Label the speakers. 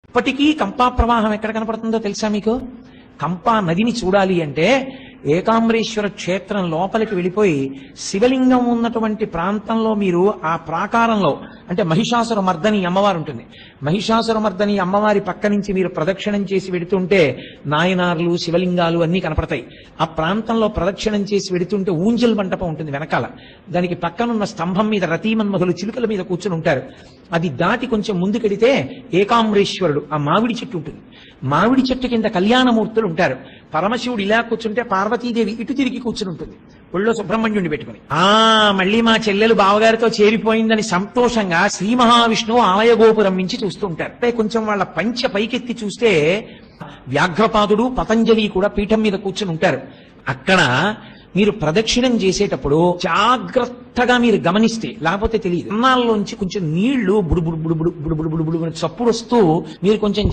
Speaker 1: ఇప్పటికీ కంపా ప్రవాహం ఎక్కడ కనపడుతుందో తెలుసా మీకు? కంపా నదిని చూడాలి అంటే ఏకాంబరేశ్వర క్షేత్రం లోపలికి వెళ్ళిపోయి శివలింగం ఉన్నటువంటి ప్రాంతంలో మీరు ఆ ప్రాకారంలో, అంటే మహిషాసుర మర్దని అమ్మవారు ఉంటుంది, మహిషాసుర మర్దని అమ్మవారి పక్క నుంచి మీరు ప్రదక్షిణం చేసి వెడుతుంటే నాయనార్లు శివలింగాలు అన్నీ కనపడతాయి. ఆ ప్రాంతంలో ప్రదక్షిణం చేసి వెడుతుంటే ఊంజల్ మంటపం ఉంటుంది వెనకాల, దానికి పక్కనున్న స్తంభం మీద రతీమన్మధులు చిలుకల మీద కూర్చుని ఉంటారు. అది దాటి కొంచెం ముందుకెడితే ఏకాంబరేశ్వరుడు ఆ మామిడి చెట్టు ఉంటుంది, మామిడి చెట్టు కింద కళ్యాణమూర్తులు ఉంటారు. పరమశివుడు ఇలా కూర్చుంటే పార్వతీదేవి ఇటు తిరిగి కూర్చుని ఉంటుంది ఒళ్ళో సుబ్రహ్మణ్యుడిని పెట్టుకుని. మళ్ళీ మా చెల్లెలు బావగారితో చేరిపోయిందని సంతోషంగా శ్రీ మహావిష్ణువు ఆలయ గోపురం నుంచి చూస్తూ ఉంటారు. అంటే కొంచెం వాళ్ళ పంచ పైకెత్తి చూస్తే వ్యాఘ్రపాదుడు పతంజలి కూడా పీఠం మీద కూర్చుని ఉంటారు. అక్కడ మీరు ప్రదక్షిణం చేసేటప్పుడు జాగ్రత్తగా మీరు గమనిస్తే, లేకపోతే తెలియదు, అన్నాల్లోంచి కొంచెం నీళ్లు బుడుబుడు బుడుబుడు బుడుబుడు బుడుబుడు చప్పుడు వస్తూ మీరు కొంచెం